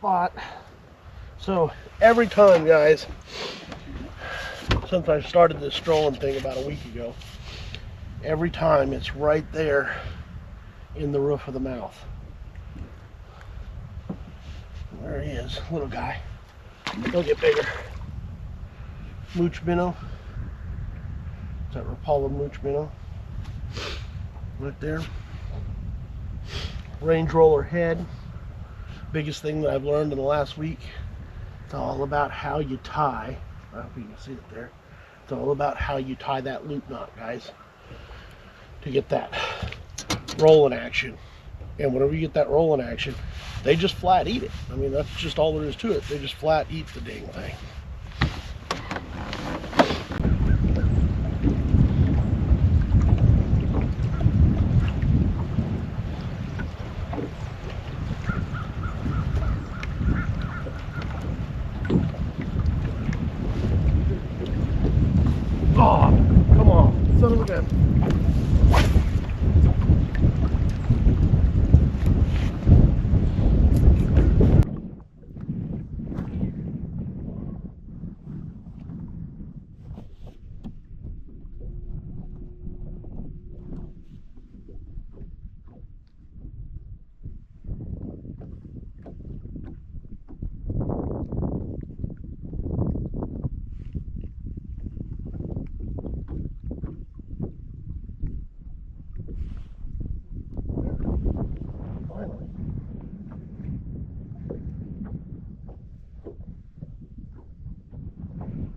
spot. So every time, guys, since I started this strolling thing about a week ago, every time it's right there in the roof of the mouth. There he is, little guy. He'll get bigger. Mooch minnow. Is that Rapala mooch minnow? Right there. Range roller head. Biggest thing that I've learned in the last week. It's all about how you tie. I hope you can see it there. It's all about how you tie that loop knot, guys, to get that rolling action. And whenever you get that rolling action, they just flat eat it. I mean, that's just all there is to it. They just flat eat the dang thing. Oh, come on, son of a gun.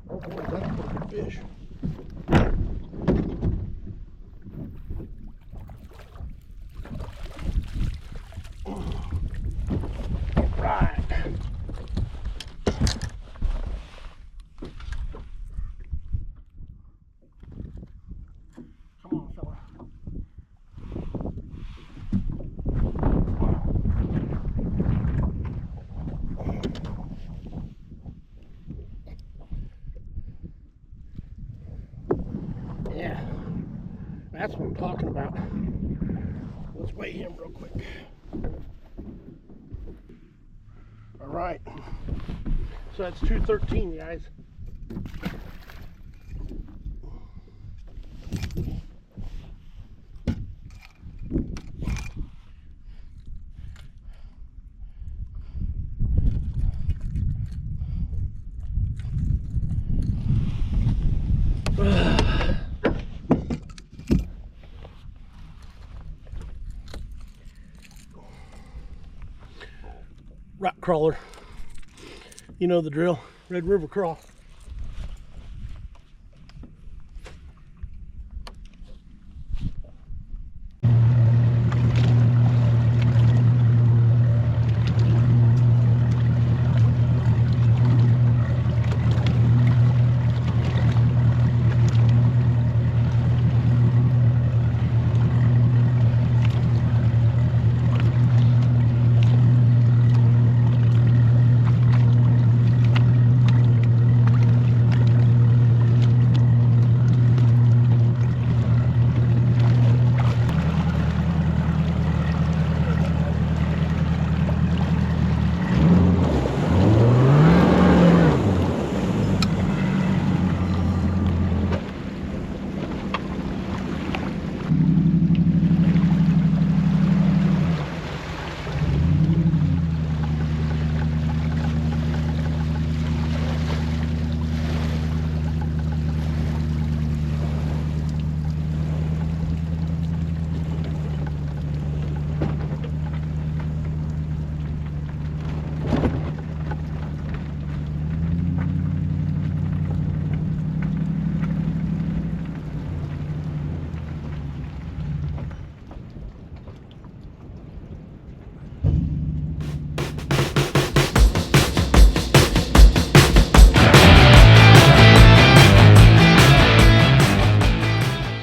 Oh boy, that's a pretty good fish. Alright. Come on, fella. Yeah, that's what I'm talking about. Let's weigh him real quick. All right, so that's 213, guys. Rock crawler, you know the drill. Red River crawl.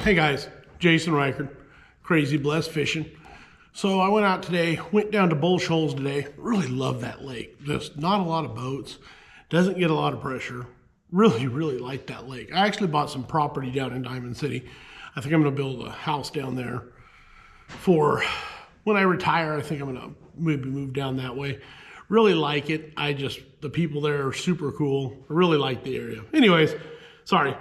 Hey guys, Jason Reichard, Crazy Blessed Fishing. So I went out today, went down to Shoals today. Really love that lake. Just not a lot of boats, doesn't get a lot of pressure. Really, really like that lake. I actually bought some property down in Diamond City. I think I'm gonna build a house down there for when I retire. I think I'm gonna maybe move down that way. Really like it. The people there are super cool. I really like the area. Anyways, sorry.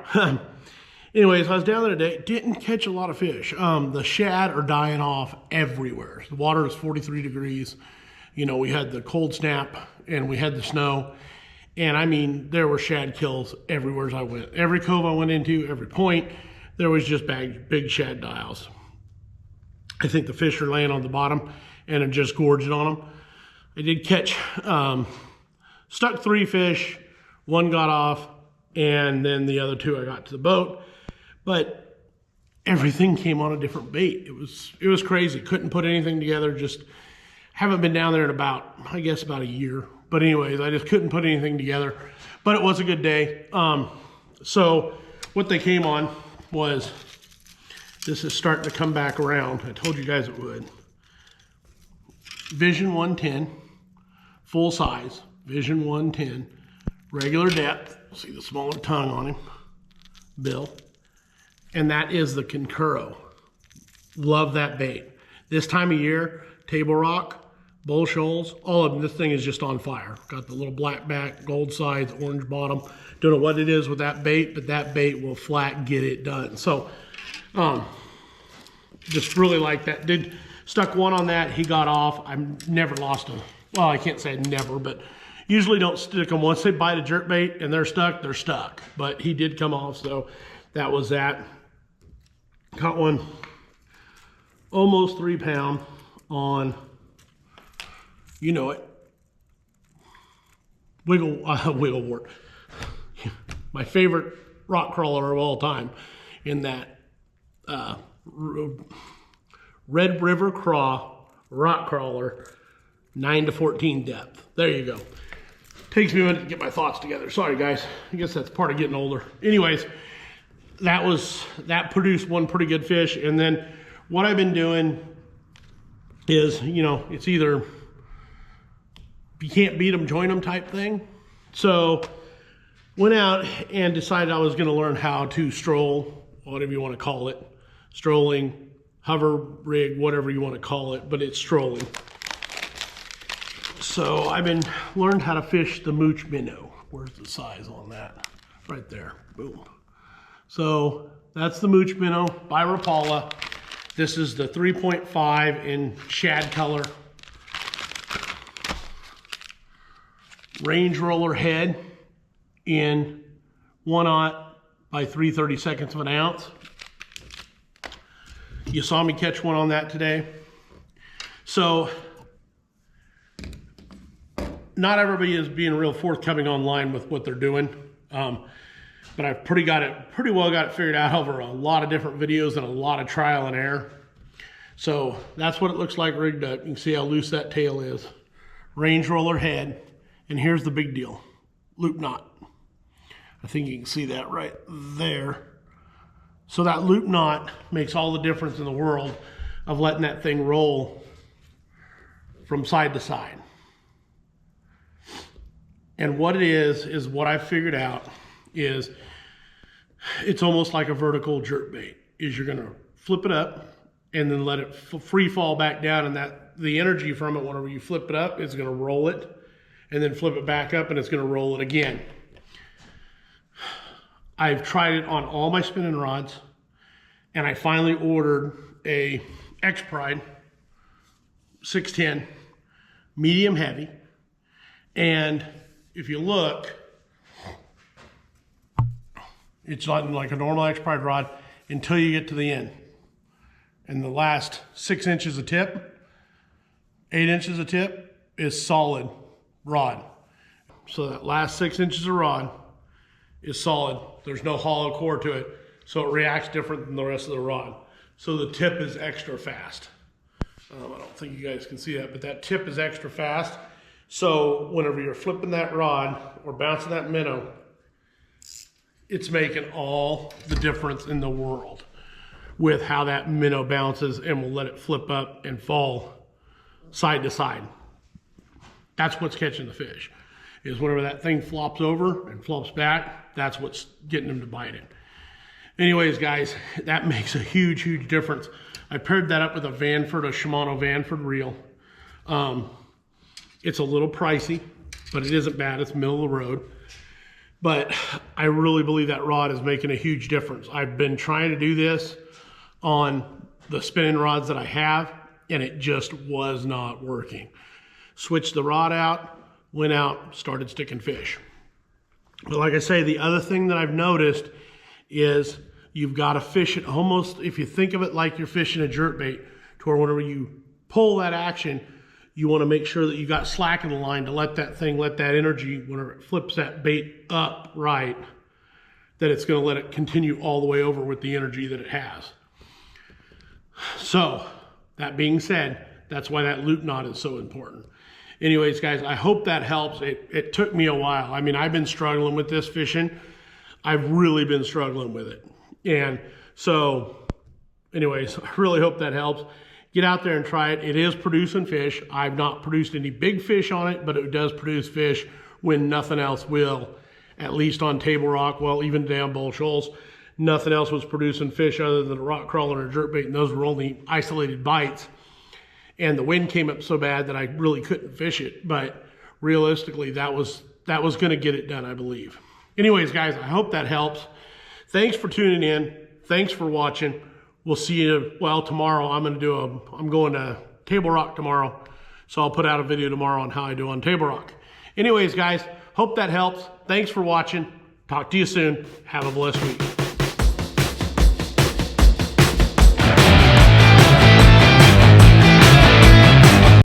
Anyways, I was down there today. Didn't catch a lot of fish. The shad are dying off everywhere. The water is 43 degrees. You know, we had the cold snap and we had the snow. And I mean, there were shad kills everywhere as I went. Every cove I went into, every point, there was just big shad die-offs. I think the fish are laying on the bottom and are just gorging on them. I did catch, stuck 3 fish, 1 got off, and then the other 2 I got to the boat. But everything came on a different bait. It was crazy. Couldn't put anything together. Just haven't been down there in about a year. But anyways, I just couldn't put anything together. But it was a good day. So what they came on was, this is starting to come back around. I told you guys it would. Vision 110, full size, Vision 110, regular depth. See the smaller tongue on him, bill. And that is the Concuro. Love that bait. This time of year, Table Rock, Bull Shoals, all of them, this thing is just on fire. Got the little black back, gold sides, orange bottom. Don't know what it is with that bait, but that bait will flat get it done. So, just really like that. Stuck 1 on that, he got off. I've never lost him. Well, I can't say never, but usually don't stick them. Once they bite a jerk bait and they're stuck, they're stuck. But he did come off, so that was that. Caught one almost 3 pound on, you know it, wigglewort. My favorite rock crawler of all time in that Red River Craw rock crawler, 9 to 14 depth. There you go. Takes me a minute to get my thoughts together. Sorry guys, I guess that's part of getting older. Anyways, that produced 1 pretty good fish. And then what I've been doing is, you know, it's either you can't beat them, join them type thing. So went out and decided I was going to learn how to stroll, whatever you want to call it, strolling, hover rig, whatever you want to call it, but it's strolling. So I've been learned how to fish the mooch minnow. Where's the size on that? Right there, boom. So that's the mooch minnow by Rapala. This is the 3.5 in shad color. Range roller head in 1/0 by 3/32 of an ounce. You saw me catch one on that today. So not everybody is being real forthcoming online with what they're doing. But I've pretty well got it figured out over a lot of different videos and a lot of trial and error. So that's what it looks like rigged up. You can see how loose that tail is. Range roller head. And here's the big deal, loop knot. I think you can see that right there. So that loop knot makes all the difference in the world of letting that thing roll from side to side. And what it is what I figured out is it's almost like a vertical jerk bait. Is you're gonna flip it up and then let it free fall back down, and that the energy from it, whenever you flip it up, is gonna roll it, and then flip it back up and it's gonna roll it again. I've tried it on all my spinning rods, and I finally ordered a X-Pride 610 medium heavy. And if you look, it's not like a normal X-Pride rod until you get to the end. And the last 6 inches of tip, 8 inches of tip is solid rod. So that last 6 inches of rod is solid. There's no hollow core to it. So it reacts different than the rest of the rod. So the tip is extra fast. I don't think you guys can see that, but that tip is extra fast. So whenever you're flipping that rod or bouncing that minnow, it's making all the difference in the world with how that minnow bounces, and will let it flip up and fall side to side. That's what's catching the fish, is whenever that thing flops over and flops back, that's what's getting them to bite it. Anyways, guys, that makes a huge, huge difference. I paired that up with a Shimano Vanford reel. It's a little pricey, but it isn't bad. It's middle of the road. But I really believe that rod is making a huge difference. I've been trying to do this on the spinning rods that I have, and it just was not working. Switched the rod out, went out, started sticking fish. But like I say, the other thing that I've noticed is you've got to fish it almost, if you think of it like you're fishing a jerkbait, to where whenever you pull that action, you want to make sure that you got slack in the line to let that energy, whenever it flips that bait up right, that it's going to let it continue all the way over with the energy that it has. So, that being said, that's why that loop knot is so important. Anyways, guys, I hope that helps. It took me a while. I mean, I've been struggling with this fishing. I've really been struggling with it. And so, anyways, I really hope that helps. Get out there and try it. It is producing fish. I've not produced any big fish on it, but it does produce fish when nothing else will, at least on Table Rock. Well, even down Bull Shoals, nothing else was producing fish other than a rock crawler and a jerkbait, and those were only isolated bites. And the wind came up so bad that I really couldn't fish it. But realistically, that was going to get it done, I believe. Anyways, guys, I hope that helps. Thanks for tuning in. Thanks for watching. We'll see you, well, tomorrow. I'm going to Table Rock tomorrow. So I'll put out a video tomorrow on how I do on Table Rock. Anyways, guys, hope that helps. Thanks for watching. Talk to you soon. Have a blessed week.